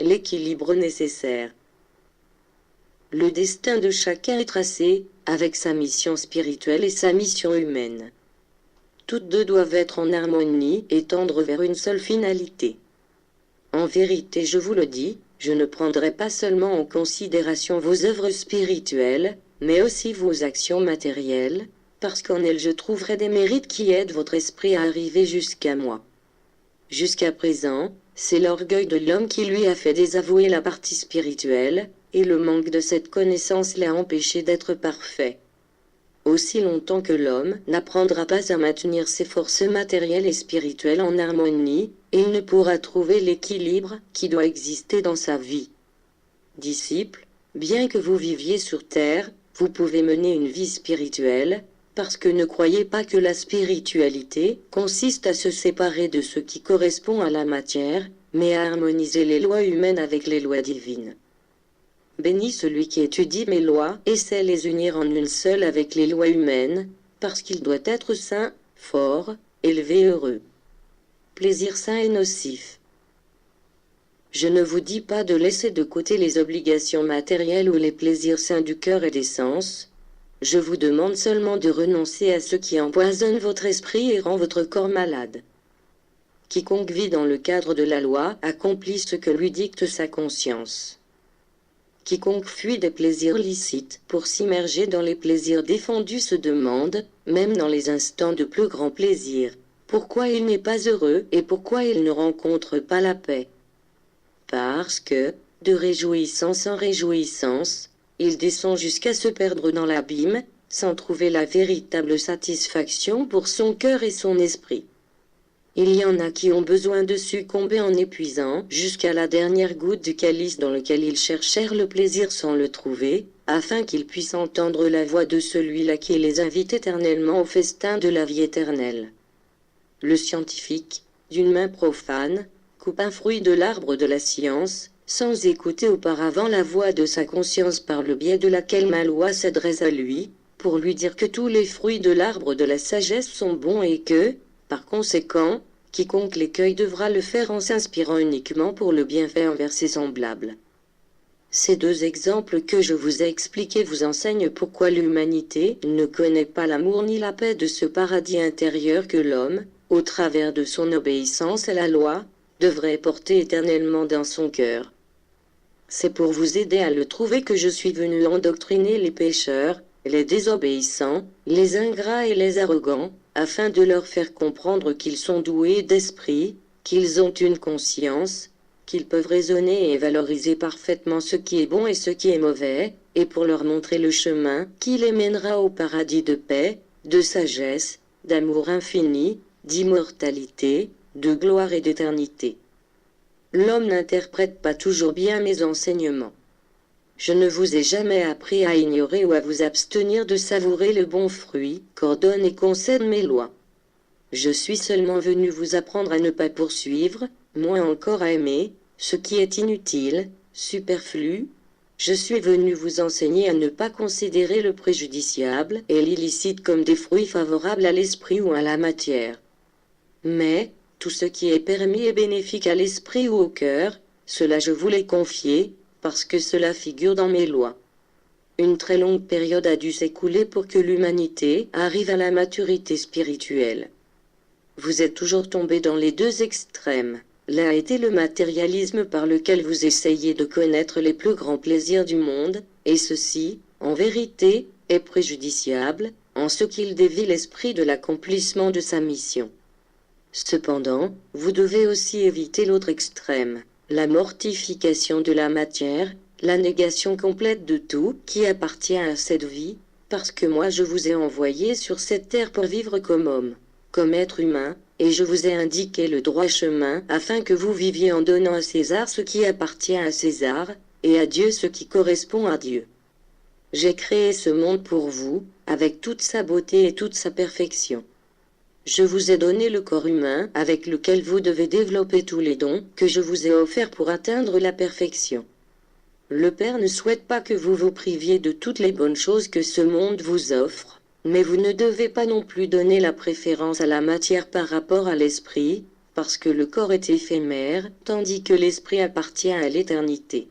l'équilibre nécessaire. Le destin de chacun est tracé, avec sa mission spirituelle et sa mission humaine. Toutes deux doivent être en harmonie et tendre vers une seule finalité. En vérité, je vous le dis, je ne prendrai pas seulement en considération vos œuvres spirituelles, mais aussi vos actions matérielles, parce qu'en elles je trouverai des mérites qui aident votre esprit à arriver jusqu'à moi. Jusqu'à présent, c'est l'orgueil de l'homme qui lui a fait désavouer la partie spirituelle, et le manque de cette connaissance l'a empêché d'être parfait. Aussi longtemps que l'homme n'apprendra pas à maintenir ses forces matérielles et spirituelles en harmonie, il ne pourra trouver l'équilibre qui doit exister dans sa vie. Disciples, bien que vous viviez sur terre, vous pouvez mener une vie spirituelle, parce que ne croyez pas que la spiritualité consiste à se séparer de ce qui correspond à la matière, mais à harmoniser les lois humaines avec les lois divines. Béni celui qui étudie mes lois et sait les unir en une seule avec les lois humaines, parce qu'il doit être saint, fort, élevé, heureux. Plaisir sain et nocif. Je ne vous dis pas de laisser de côté les obligations matérielles ou les plaisirs sains du cœur et des sens. Je vous demande seulement de renoncer à ce qui empoisonne votre esprit et rend votre corps malade. Quiconque vit dans le cadre de la loi accomplit ce que lui dicte sa conscience. Quiconque fuit des plaisirs licites pour s'immerger dans les plaisirs défendus se demande, même dans les instants de plus grand plaisir, pourquoi il n'est pas heureux et pourquoi il ne rencontre pas la paix. Parce que, de réjouissance en réjouissance, il descend jusqu'à se perdre dans l'abîme, sans trouver la véritable satisfaction pour son cœur et son esprit. Il y en a qui ont besoin de succomber en épuisant jusqu'à la dernière goutte du calice dans lequel ils cherchèrent le plaisir sans le trouver, afin qu'ils puissent entendre la voix de celui-là qui les invite éternellement au festin de la vie éternelle. Le scientifique, d'une main profane, coupe un fruit de l'arbre de la science, sans écouter auparavant la voix de sa conscience par le biais de laquelle ma loi s'adresse à lui, pour lui dire que tous les fruits de l'arbre de la sagesse sont bons et que, par conséquent, quiconque les cueille devra le faire en s'inspirant uniquement pour le bienfait envers ses semblables. Ces deux exemples que je vous ai expliqués vous enseignent pourquoi l'humanité ne connaît pas l'amour ni la paix de ce paradis intérieur que l'homme, au travers de son obéissance à la loi, devrait porter éternellement dans son cœur. C'est pour vous aider à le trouver que je suis venu endoctriner les pécheurs, les désobéissants, les ingrats et les arrogants, afin de leur faire comprendre qu'ils sont doués d'esprit, qu'ils ont une conscience, qu'ils peuvent raisonner et valoriser parfaitement ce qui est bon et ce qui est mauvais, et pour leur montrer le chemin qui les mènera au paradis de paix, de sagesse, d'amour infini, d'immortalité, de gloire et d'éternité. L'homme n'interprète pas toujours bien mes enseignements. Je ne vous ai jamais appris à ignorer ou à vous abstenir de savourer le bon fruit qu'ordonnent et concèdent mes lois. Je suis seulement venu vous apprendre à ne pas poursuivre, moins encore à aimer, ce qui est inutile, superflu. Je suis venu vous enseigner à ne pas considérer le préjudiciable et l'illicite comme des fruits favorables à l'esprit ou à la matière. Mais, tout ce qui est permis et bénéfique à l'esprit ou au cœur, cela je vous l'ai confié, parce que cela figure dans mes lois. Une très longue période a dû s'écouler pour que l'humanité arrive à la maturité spirituelle. Vous êtes toujours tombé dans les deux extrêmes. L'un était le matérialisme par lequel vous essayez de connaître les plus grands plaisirs du monde, et ceci, en vérité, est préjudiciable, en ce qu'il dévie l'esprit de l'accomplissement de sa mission. Cependant, vous devez aussi éviter l'autre extrême, la mortification de la matière, la négation complète de tout qui appartient à cette vie, parce que moi je vous ai envoyé sur cette terre pour vivre comme homme, comme être humain, et je vous ai indiqué le droit chemin afin que vous viviez en donnant à César ce qui appartient à César, et à Dieu ce qui correspond à Dieu. J'ai créé ce monde pour vous, avec toute sa beauté et toute sa perfection. Je vous ai donné le corps humain avec lequel vous devez développer tous les dons que je vous ai offerts pour atteindre la perfection. Le Père ne souhaite pas que vous vous priviez de toutes les bonnes choses que ce monde vous offre, mais vous ne devez pas non plus donner la préférence à la matière par rapport à l'esprit, parce que le corps est éphémère, tandis que l'esprit appartient à l'éternité.